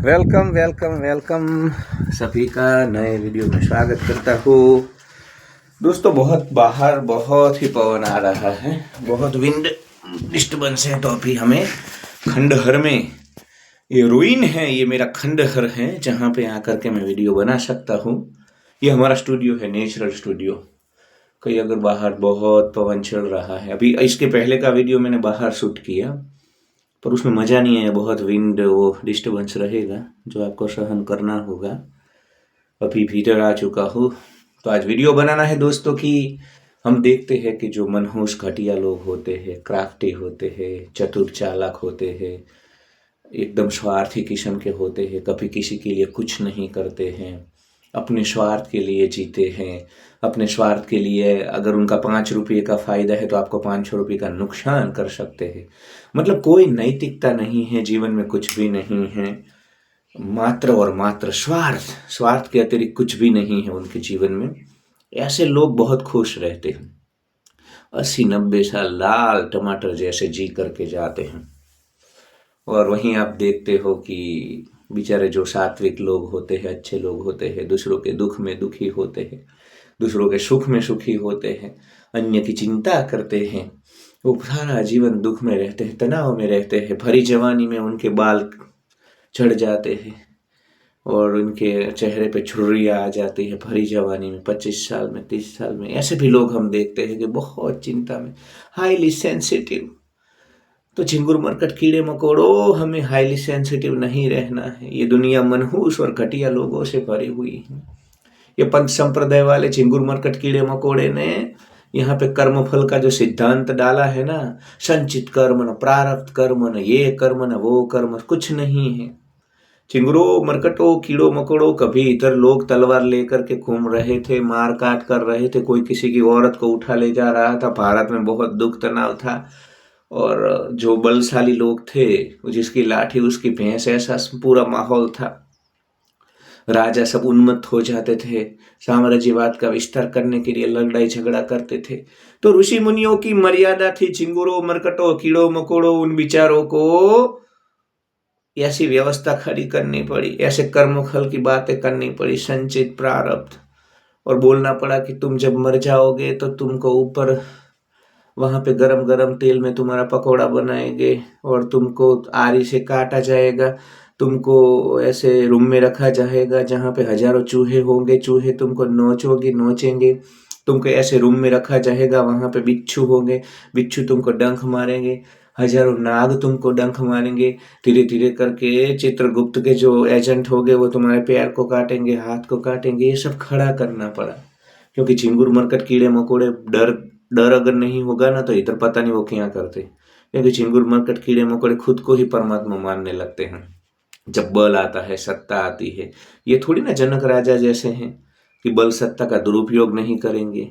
Welcome welcome welcome सभी का नए वीडियो में स्वागत करता हूँ। दोस्तों बहुत ही पवन आ रहा है, बहुत विंड डिस्टर्बेंस है। तो अभी हमें खंडहर में, ये रूइन है, ये मेरा खंडहर है जहाँ पे आकर के मैं वीडियो बना सकता हूँ। ये हमारा स्टूडियो है, नेचुरल स्टूडियो। कहीं अगर बाहर बहुत पवन चल रहा है, अभी इसके पहले का वीडियो मैंने बाहर शूट किया पर उसमें मज़ा नहीं आया, बहुत विंड वो डिस्टर्बेंस रहेगा जो आपको सहन करना होगा। अभी भीतर आ चुका हूँ। तो आज वीडियो बनाना है दोस्तों कि हम देखते हैं कि जो मनहूस घटिया लोग होते हैं, क्राफ्टी होते हैं, चतुर चालाक होते हैं, एकदम स्वार्थी किस्म के होते हैं, कभी किसी के लिए कुछ नहीं करते हैं, अपने स्वार्थ के लिए जीते हैं। अपने स्वार्थ के लिए अगर उनका 5 रुपये का फायदा है तो आपको 500 रुपये का नुकसान कर सकते हैं। मतलब कोई नैतिकता नहीं है जीवन में, कुछ भी नहीं है, मात्र और मात्र स्वार्थ के अतिरिक्त कुछ भी नहीं है उनके जीवन में। ऐसे लोग बहुत खुश रहते हैं, 80-90 साल लाल टमाटर जैसे जी करके जाते हैं। और वहीं आप देखते हो कि बेचारे जो सात्विक लोग होते हैं, अच्छे लोग होते हैं, दूसरों के दुख में दुखी होते हैं, दूसरों के सुख में सुखी होते हैं, अन्य की चिंता करते हैं, वो सारा जीवन दुख में रहते हैं, तनाव में रहते हैं। भरी जवानी में उनके बाल झड़ जाते हैं और उनके चेहरे पे झुर्रियाँ आ जाती है भरी जवानी में, 25 साल में, 30 साल में। ऐसे भी लोग हम देखते हैं कि बहुत चिंता में, हाईली सेंसिटिव। तो झिंगुर मरकट कीड़े मकोड़ों, हमें हाईली सेंसिटिव नहीं रहना है। ये दुनिया मनहूस और घटिया लोगों से भरी हुई है। ये पंथ संप्रदाय वाले झिंगुर मरकट कीड़े मकोड़े ने यहाँ पे कर्मफल का जो सिद्धांत डाला है ना, संचित कर्म न, प्रारब्ध कर्म न, ये कर्म न, वो कर्म, कुछ नहीं है। चिंगुरों मरकटों कीड़ों मकोड़ों, कभी इधर लोग तलवार लेकर के घूम रहे थे, मार काट कर रहे थे, कोई किसी की औरत को उठा ले जा रहा था। भारत में बहुत दुख तनाव था और जो बलशाली लोग थे, जिसकी लाठी उसकी भैंस, ऐसा पूरा माहौल था। राजा सब उन्मत्त हो जाते थे, साम्राज्यवाद का विस्तार करने के लिए लड़ाई झगड़ा करते थे। तो ऋषि मुनियों की मर्यादा थी, चिंगुरों मरकटों कीड़ों मकोड़ों, उन विचारों को ऐसी व्यवस्था खड़ी करनी पड़ी, ऐसे कर्मफल की बातें करनी पड़ी, संचित प्रारब्ध। और बोलना पड़ा कि तुम जब मर जाओगे तो तुमको ऊपर वहां पे गरम गरम तेल में तुम्हारा पकौड़ा बनाएंगे और तुमको आरी से काटा जाएगा, तुमको ऐसे रूम में रखा जाएगा जहाँ पे हजारों चूहे होंगे, चूहे तुमको नोचेंगे। तुमको ऐसे रूम में रखा जाएगा, वहां पे बिच्छू होंगे, बिच्छू तुमको डंक मारेंगे, हजारों नाग तुमको डंक मारेंगे। धीरे धीरे करके चित्रगुप्त के जो एजेंट होंगे वो तुम्हारे पैर को काटेंगे, हाथ को काटेंगे। ये सब खड़ा करना पड़ा, क्योंकि झिंगुर मरकट कीड़े मकोड़े, डर अगर नहीं होगा ना तो इधर पता नहीं वो क्या करते। क्योंकि झिंगुर मरकट कीड़े मकोड़े खुद को ही परमात्मा मानने लगते हैं। जब बल आता है, सत्ता आती है, ये थोड़ी ना जनक राजा जैसे हैं कि बल सत्ता का दुरुपयोग नहीं करेंगे।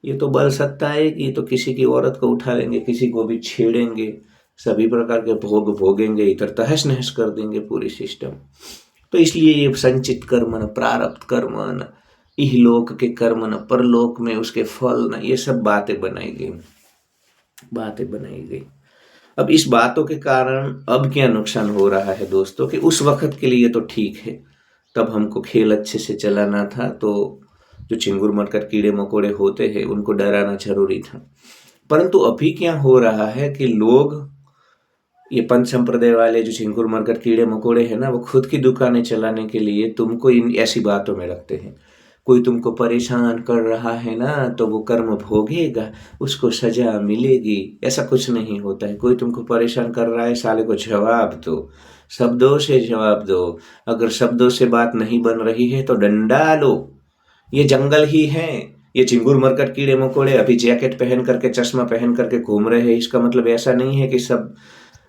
ये तो बल सत्ता आएगी तो किसी की औरत को उठा लेंगे, किसी को भी छेड़ेंगे, सभी प्रकार के भोग भोगेंगे, इधर तहस नहस कर देंगे पूरी सिस्टम। तो इसलिए ये संचित कर्म न, प्रारब्ध कर्म न, इहलोक के कर्म न, परलोक में उसके फल न, ये सब बातें बनाई गई। अब इस बातों के कारण अब क्या नुकसान हो रहा है दोस्तों, कि उस वक्त के लिए तो ठीक है, तब हमको खेल अच्छे से चलाना था, तो जो चिंगुर मरकट कीड़े मकोड़े होते हैं उनको डराना जरूरी था। परंतु अभी क्या हो रहा है कि लोग, ये पंच संप्रदाय वाले जो चिंगुर मरकट कीड़े मकोड़े हैं ना, वो खुद की दुकानें चलाने के लिए तुमको इन ऐसी बातों में रखते हैं। कोई तुमको परेशान कर रहा है ना तो वो कर्म भोगेगा, उसको सजा मिलेगी, ऐसा कुछ नहीं होता है। कोई तुमको परेशान कर रहा है, साले को जवाब दो, शब्दों से जवाब दो। अगर शब्दों से बात नहीं बन रही है तो डंडा लो। ये जंगल ही है। ये चिंगुर मरकट कीड़े मकोड़े अभी जैकेट पहन करके, चश्मा पहन करके घूम रहे हैं, इसका मतलब ऐसा नहीं है कि सब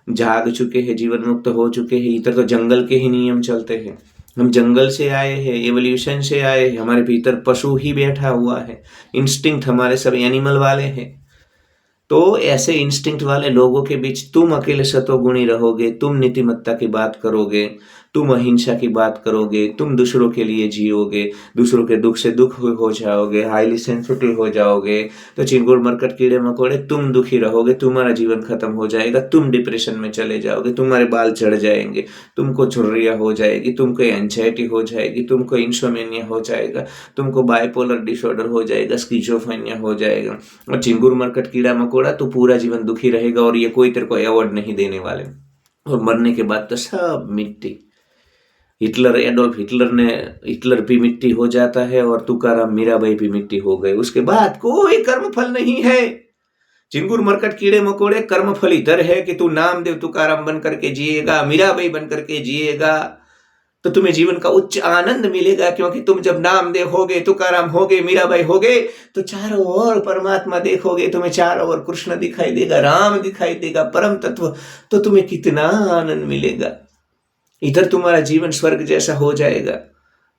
जाग चुके हैं, जीवन मुक्त हो चुके हैं। इधर तो जंगल के ही नियम चलते हैं। हम जंगल से आए हैं, एवोल्यूशन से आए हैं, हमारे भीतर पशु ही बैठा हुआ है, इंस्टिंक्ट हमारे सब एनिमल वाले हैं। तो ऐसे इंस्टिंक्ट वाले लोगों के बीच तुम अकेले सतोगुणी रहोगे, तुम नीतिमत्ता की बात करोगे, तुम अहिंसा की बात करोगे, तुम दूसरों के लिए जियोगे, दूसरों के दुख से दुख हो जाओगे, हाईली सेंसिटिव हो जाओगे, तो चिंगुर मरकट कीड़े मकोड़े तुम दुखी रहोगे, तुम्हारा जीवन खत्म हो जाएगा, तुम डिप्रेशन में चले जाओगे, तुम्हारे बाल झड़ जाएंगे, तुमको झुर्रियाँ हो जाएगी, तुमको एंजाइटी हो जाएगी, तुमको इंसोमेनिया हो जाएगा, तुमको बाइपोलर डिसऑर्डर हो जाएगा, स्किज़ोफ्रेनिया हो जाएगा। और चिंगुर मरकट कीड़ा मकोड़ा तो पूरा जीवन दुखी रहेगा और ये कोई तेरे को अवार्ड नहीं देने वाले। और मरने के बाद तो सब मिट्टी। हिटलर भी मिट्टी हो जाता है और तुकाराम मीराबाई भी मिट्टी हो गए। उसके बाद कोई कर्मफल नहीं है। चिंगुर मरकट कीड़े मकोड़े, कर्मफल इधर है कि तू नामदेव तुकाराम बन करके जिएगा, मीराबाई बन करके जिएगा तो तुम्हें जीवन का उच्च आनंद मिलेगा। क्योंकि तुम जब नामदेव होगे, तुकाराम होगे, मीराबाई होगे तो चारों ओर परमात्मा देखोगे, तुम्हें चारों ओर कृष्ण दिखाई देगा, राम दिखाई देगा, परम तत्व, तो तुम्हें कितना आनंद मिलेगा। इधर तुम्हारा जीवन स्वर्ग जैसा हो जाएगा।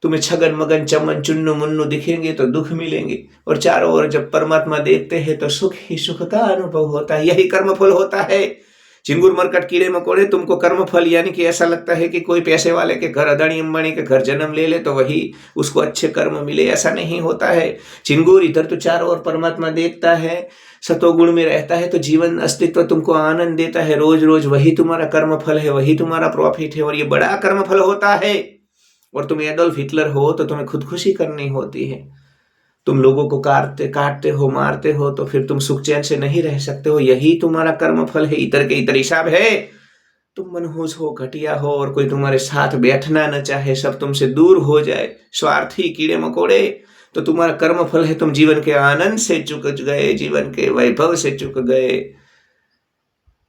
तुम्हें छगन मगन चमन चुन्नु मुन्नु दिखेंगे तो दुख मिलेंगे, और चारों ओर जब परमात्मा देखते हैं तो सुख ही सुख का अनुभव होता है। यही कर्मफल होता है। चिंगुर मरकट कीड़े मकोड़े, तुमको कर्मफल यानी कि ऐसा लगता है कि कोई पैसे वाले के घर, अदानी अंबानी के घर जन्म ले ले तो वही उसको अच्छे कर्म मिले, ऐसा नहीं होता है। चिंगुर इधर तो चारों ओर परमात्मा देखता है, सतोगुण में रहता है, तो जीवन अस्तित्व तुमको आनंद देता है रोज रोज। वही तुम्हारा कर्मफल है, वही तुम्हारा प्रॉफिट है, और ये बड़ा कर्मफल होता है। और तुम एडोल्फ हिटलर हो तो तुम्हें खुदकुशी करनी होती है। तुम लोगों को काटते हो, मारते हो, तो फिर तुम सुख चैन से नहीं रह सकते हो। यही तुम्हारा कर्मफल है। इतर के इतर हिसाब है। तुम मनहूस हो, घटिया हो, और कोई तुम्हारे साथ बैठना न चाहे, सब तुमसे दूर हो जाए, स्वार्थी कीड़े मकोड़े, तो तुम्हारा कर्मफल है। तुम जीवन के आनंद से चुक गए, जीवन के वैभव से चुक गए।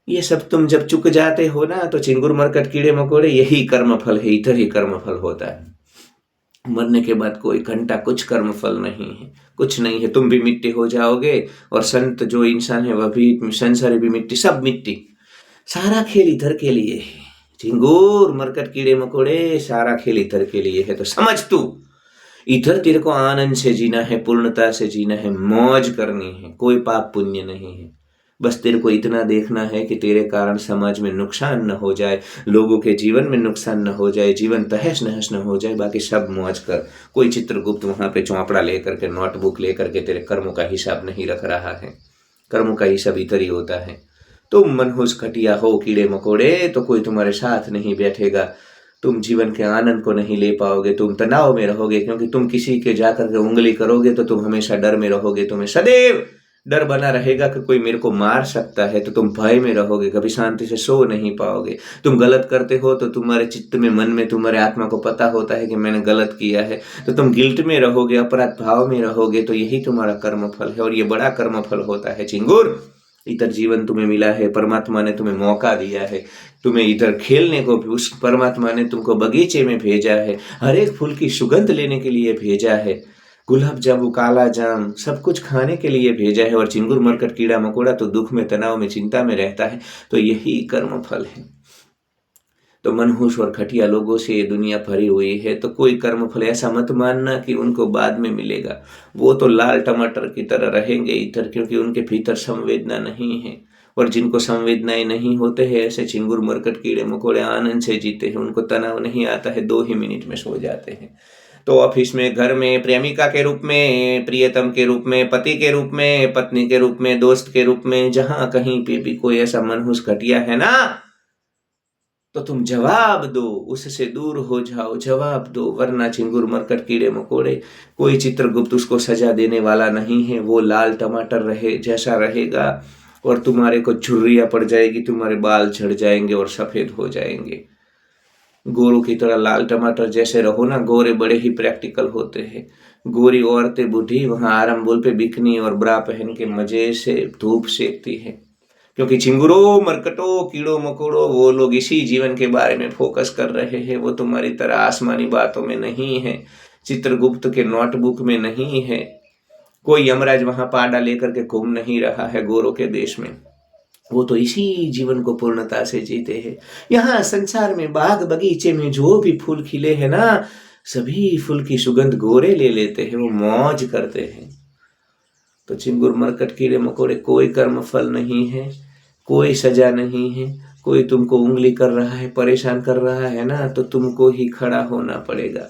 ये सब तुम जब चुक जाते हो ना, तो चिंगुर मरकट कीड़े मकोड़े, यही कर्मफल है। इधर ही कर्मफल होता है। मरने के बाद कोई घंटा कुछ कर्मफल नहीं है, कुछ नहीं है। तुम भी मिट्टी हो जाओगे, और संत जो इंसान है वह भी, संसारी भी मिट्टी, सब मिट्टी। सारा खेल इधर के लिए है। चिंगूर मरकट कीड़े मकोड़े, सारा खेल इधर के लिए है। तो समझ तू, इधर तेरे को आनंद से जीना है, पूर्णता से जीना है, मौज करनी है, कोई पाप पुण्य नहीं है। बस तेरे को इतना देखना है कि तेरे कारण समाज में नुकसान न हो जाए, लोगों के जीवन में नुकसान न हो जाए, जीवन तहस नहस न हो जाए, बाकी सब मौज कर। कोई चित्रगुप्त वहां पे चौपड़ा लेकर के, नोटबुक लेकर के तेरे कर्मों का हिसाब नहीं रख रहा है। कर्मों का हिसाब इधर ही होता है। तुम मनहूस घटिया हो, कीड़े मकोड़े, तो कोई तुम्हारे साथ नहीं बैठेगा। तुम जीवन के आनंद को नहीं ले पाओगे, तुम तनाव में रहोगे, क्योंकि तुम किसी के जाकर के उंगली करोगे तो तुम हमेशा डर में रहोगे। तुम्हें सदैव डर बना रहेगा कि कोई मेरे को मार सकता है, तो तुम भय में रहोगे, कभी शांति से सो नहीं पाओगे। तुम गलत करते हो तो तुम्हारे चित्त में, मन में, तुम्हारे आत्मा को पता होता है कि मैंने गलत किया है, तो तुम गिल्ट में रहोगे, अपराध भाव में रहोगे। तो यही तुम्हारा कर्मफल है, और ये बड़ा कर्मफल होता है। चिंगुर, इधर जीवन तुम्हें मिला है, परमात्मा ने तुम्हें मौका दिया है, तुम्हें इधर खेलने को भी उस परमात्मा ने तुमको बगीचे में भेजा है, हर एक फूल की सुगंध लेने के लिए भेजा है, गुलाब जामुन, काला जाम, सब कुछ खाने के लिए भेजा है। और चिंगुर मरकट कीड़ा मकोड़ा तो दुख में, तनाव में, चिंता में रहता है। तो यही कर्म फल है। तो मनहूस और घटिया लोगों से ये दुनिया भरी हुई है। तो कोई कर्म फल ऐसा मत मानना कि उनको बाद में मिलेगा। वो तो लाल टमाटर की तरह रहेंगे इधर, क्योंकि उनके भीतर संवेदना नहीं है। और जिनको संवेदनाएं नहीं होते हैं, ऐसे चिंगुर मरकट कीड़े मकोड़े आनंद से जीते हैं। उनको तनाव नहीं आता है, 2 ही मिनट में सो जाते हैं। तो ऑफिस में, घर में, प्रेमिका के रूप में, प्रियतम के रूप में, पति के रूप में, पत्नी के रूप में, दोस्त के रूप में, जहां कहीं पे भी कोई ऐसा मनहूस घटिया है ना, तो तुम जवाब दो, उससे दूर हो जाओ, जवाब दो। वरना चिंगुर मरकट कीड़े मकोड़े, कोई चित्रगुप्त उसको सजा देने वाला नहीं है। वो लाल टमाटर रहे जैसा रहेगा, और तुम्हारे को झुर्रियां पड़ जाएगी, तुम्हारे बाल झड़ जाएंगे और सफेद हो जाएंगे। गोरों की तरह लाल टमाटर जैसे रहो ना। गोरे बड़े ही प्रैक्टिकल होते हैं। गोरी औरतें बूढ़ी वहां आराम बोल पे बिकनी और ब्रा पहन के मजे से धूप सेकती है। क्योंकि चिंगुरों, मरकटों, कीड़ों मकोड़ों, वो लोग इसी जीवन के बारे में फोकस कर रहे हैं। वो तुम्हारी तरह आसमानी बातों में नहीं है, चित्रगुप्त के नोटबुक में नहीं है। कोई यमराज वहां पाडा लेकर के घूम नहीं रहा है गोरों के देश में। वो तो इसी जीवन को पूर्णता से जीते हैं। यहाँ संसार में, बाग बगीचे में जो भी फूल खिले हैं ना, सभी फूल की सुगंध गोरे ले लेते हैं, वो मौज करते हैं। तो चिंगुर मरकट कीड़े मकोड़े, कोई कर्म फल नहीं है, कोई सजा नहीं है। कोई तुमको उंगली कर रहा है, परेशान कर रहा है ना, तो तुमको ही खड़ा होना पड़ेगा।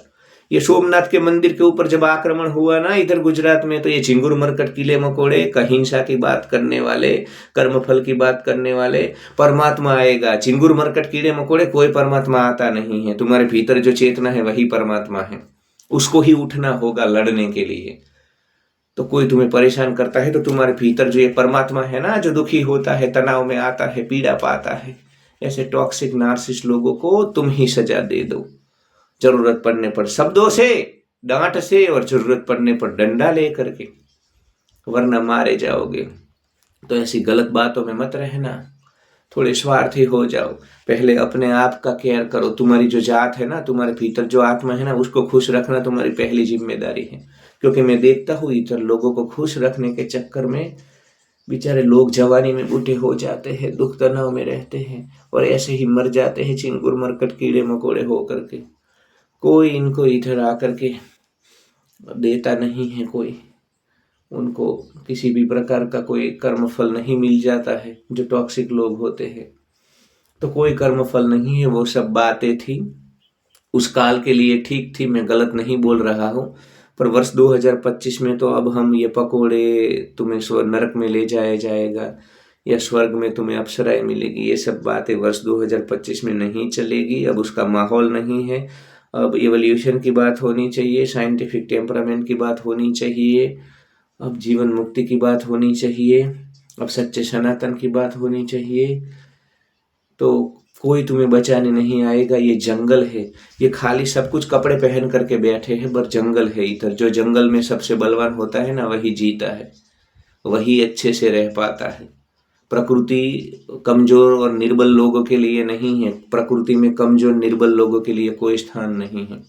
ये सोमनाथ के मंदिर के ऊपर जब आक्रमण हुआ ना इधर गुजरात में, तो ये चिंगुर मरकट कीड़े मकोड़े, अहिंसा की बात करने वाले, कर्मफल की बात करने वाले, परमात्मा आएगा। चिंगुर मरकट कीड़े मकोड़े, कोई परमात्मा आता नहीं है। तुम्हारे भीतर जो चेतना है वही परमात्मा है, उसको ही उठना होगा लड़ने के लिए। तो कोई तुम्हें परेशान करता है तो तुम्हारे भीतर जो ये परमात्मा है ना, जो दुखी होता है, तनाव में आता है, पीड़ा पाता है, ऐसे टॉक्सिक नार्सिसिस्ट लोगों को तुम ही सजा दे दो। जरूरत पड़ने पर शब्दों से, डांट से, और जरूरत पड़ने पर डंडा लेकर के, वरना मारे जाओगे। तो ऐसी गलत बातों में मत रहना, थोड़े स्वार्थी हो जाओ। पहले अपने आप का केयर करो। तुम्हारी जो जात है ना, तुम्हारे भीतर जो आत्मा है ना, उसको खुश रखना तुम्हारी पहली जिम्मेदारी है। क्योंकि मैं देखता हूँ इधर लोगों को खुश रखने के चक्कर में बेचारे लोग जवानी में बूढ़े हो जाते हैं, दुख तनाव में रहते हैं, और ऐसे ही मर जाते हैं चिंगुर मरकट कीड़े मकोड़े हो करके। कोई इनको इधर आकर के देता नहीं है, कोई उनको किसी भी प्रकार का कोई कर्म फल नहीं मिल जाता है। जो टॉक्सिक लोग होते हैं तो कोई कर्म फल नहीं है, वो सब बातें थी, उस काल के लिए ठीक थी, मैं गलत नहीं बोल रहा हूँ। पर वर्ष 2025 में तो अब हम ये पकोड़े तुम्हें नरक में ले जाया जाएगा या स्वर्ग में तुम्हें अप्सराएं मिलेगी, ये सब बातें वर्ष 2025 में नहीं चलेगी। अब उसका माहौल नहीं है। अब एवोल्यूशन की बात होनी चाहिए, साइंटिफिक टेम्परामेंट की बात होनी चाहिए, अब जीवन मुक्ति की बात होनी चाहिए, अब सच्चे सनातन की बात होनी चाहिए। तो कोई तुम्हें बचाने नहीं आएगा। ये जंगल है, ये खाली सब कुछ कपड़े पहन करके बैठे हैं, पर जंगल है इधर। जो जंगल में सबसे बलवान होता है ना, वही जीता है, वही अच्छे से रह पाता है। प्रकृति कमजोर और निर्बल लोगों के लिए नहीं है, प्रकृति में कमजोर निर्बल लोगों के लिए कोई स्थान नहीं है।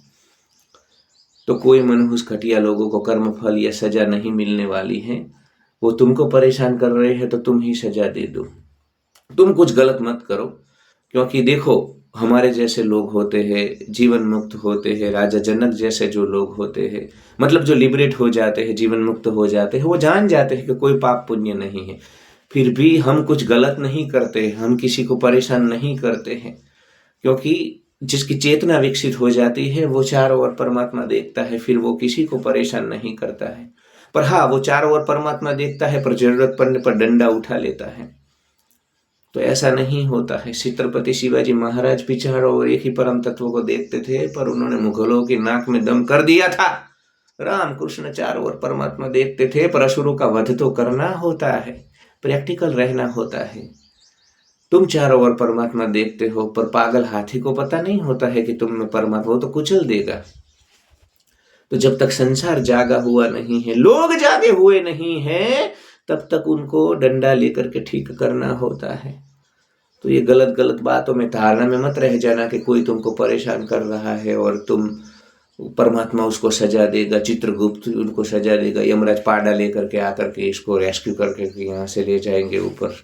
तो कोई मनहूस घटिया लोगों को कर्म फल या सजा नहीं मिलने वाली है। वो तुमको परेशान कर रहे हैं तो तुम ही सजा दे दो। तुम कुछ गलत मत करो, क्योंकि देखो हमारे जैसे लोग होते हैं, जीवन मुक्त होते हैं, राजा जनक जैसे जो लोग होते हैं, मतलब जो लिबरेट हो जाते हैं, जीवन मुक्त हो जाते हैं, वो जान जाते हैं कि कोई पाप पुण्य नहीं है। फिर भी हम कुछ गलत नहीं करते, हम किसी को परेशान नहीं करते हैं, क्योंकि जिसकी चेतना विकसित हो जाती है वो चारों ओर परमात्मा देखता है, फिर वो किसी को परेशान नहीं करता है। पर हाँ, वो चारों ओर परमात्मा देखता है, पर जरूरत पड़ने पर डंडा उठा लेता है। तो ऐसा नहीं होता है। छत्रपति शिवाजी महाराज भी चारों ओर एक ही परम तत्व को देखते थे, पर उन्होंने मुगलों की नाक में दम कर दिया था। रामकृष्ण चारों ओर परमात्मा देखते थे, पर असुरों का वध तो करना होता है, प्रैक्टिकल रहना होता है। तुम चारों ओर परमात्मा देखते हो, पर पागल हाथी को पता नहीं होता है कि तुम में परमात्मा, वो तो कुचल देगा। तो जब तक संसार जागा हुआ नहीं है, लोग जागे हुए नहीं हैं, तब तक उनको डंडा लेकर के ठीक करना होता है। तो ये गलत गलत बातों में, धारणा में मत रह जाना कि कोई तुमको परेशान कर रहा है और तुम परमात्मा उसको सजा देगा, चित्रगुप्त उनको सजा देगा, यमराज पाड़ा लेकर के आकर के इसको रेस्क्यू करके यहाँ से ले जाएंगे ऊपर।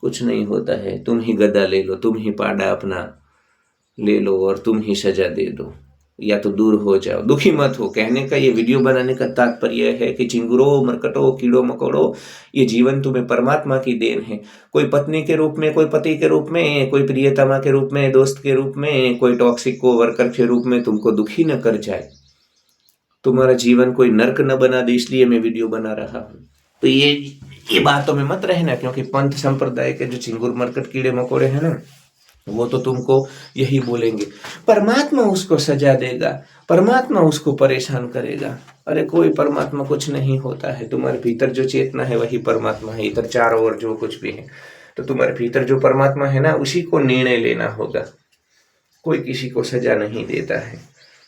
कुछ नहीं होता है। तुम ही गदा ले लो, तुम ही पाड़ा अपना ले लो और तुम ही सजा दे दो, या तो दूर हो जाओ। दुखी मत हो। कहने का, ये वीडियो बनाने का तात्पर्य है कि चिंगुरो मरकटो कीड़ो मकोड़ो, ये जीवन तुम्हें परमात्मा की देन है। कोई पत्नी के रूप में, कोई पति के रूप में, कोई प्रियतमा के रूप में, दोस्त के रूप में, कोई टॉक्सिक को वर्कर के रूप में तुमको दुखी न कर जाए, तुम्हारा जीवन कोई नर्क न बना दे, इसलिए मैं वीडियो बना रहा हूँ। तो ये बातों में मत रहना, क्योंकि पंथ संप्रदाय के जो चिंगुर मरकट कीड़े मकोड़े हैं ना, वो तो तुमको यही बोलेंगे परमात्मा उसको सजा देगा, परमात्मा उसको परेशान करेगा। अरे कोई परमात्मा कुछ नहीं होता है। तुम्हारे भीतर जो चेतना है वही परमात्मा है। इधर चारों ओर जो कुछ भी है, तो तुम्हारे भीतर जो परमात्मा है ना, उसी को निर्णय लेना होगा। कोई किसी को सजा नहीं देता है।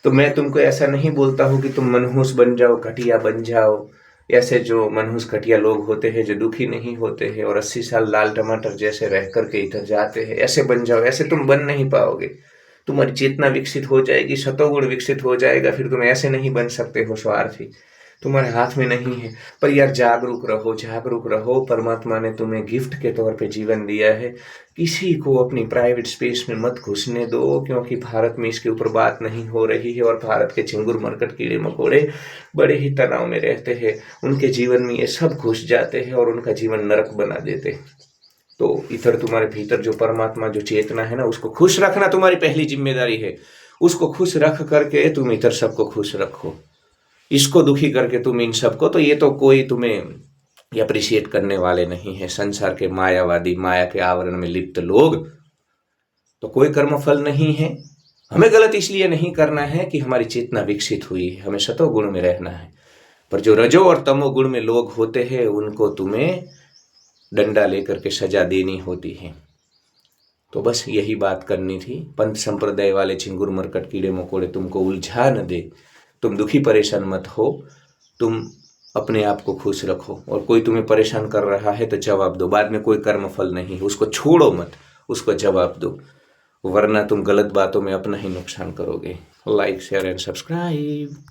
तो मैं तुमको ऐसा नहीं बोलता हूँ कि तुम मनहूस बन जाओ, घटिया बन जाओ। ऐसे जो मनहूस घटिया लोग होते हैं, जो दुखी नहीं होते हैं और 80 साल लाल टमाटर जैसे रह करके इधर जाते हैं, ऐसे बन जाओ। ऐसे तुम बन नहीं पाओगे। तुम्हारी चेतना विकसित हो जाएगी, सतोगुण विकसित हो जाएगा, फिर तुम ऐसे नहीं बन सकते हो स्वार्थी। तुम्हारे हाथ में नहीं है। पर यार जागरूक रहो, जागरूक रहो। परमात्मा ने तुम्हें गिफ्ट के तौर पे जीवन दिया है। किसी को अपनी प्राइवेट स्पेस में मत घुसने दो, क्योंकि भारत में इसके ऊपर बात नहीं हो रही है। और भारत के झिंगुर मरकट कीड़े मकोड़े बड़े ही तनाव में रहते हैं। उनके जीवन में ये सब घुस जाते हैं और उनका जीवन नरक बना देते हैं। तो इधर तुम्हारे भीतर जो परमात्मा, जो चेतना है ना, उसको खुश रखना तुम्हारी पहली जिम्मेदारी है। उसको खुश रख करके तुम इधर सबको खुश रखो। इसको दुखी करके तुम इन सबको, तो ये तो कोई तुम्हें अप्रिशिएट करने वाले नहीं है। संसार के मायावादी, माया के आवरण में लिप्त लोग, तो कोई कर्मफल नहीं है। हमें गलत इसलिए नहीं करना है कि हमारी चेतना विकसित हुई है, हमें सतो गुण में रहना है। पर जो रजो और तमो गुण में लोग होते हैं, उनको तुम्हें डंडा लेकर के सजा देनी होती है। तो बस यही बात करनी थी। पंथ संप्रदाय वाले झिंगुर मरकट कीड़े मकोड़े तुमको उलझा न दे। तुम दुखी परेशान मत हो, तुम अपने आप को खुश रखो। और कोई तुम्हें परेशान कर रहा है तो जवाब दो। बाद में कोई कर्मफल नहीं, उसको छोड़ो मत, उसको जवाब दो, वरना तुम गलत बातों में अपना ही नुकसान करोगे। Like, share and subscribe.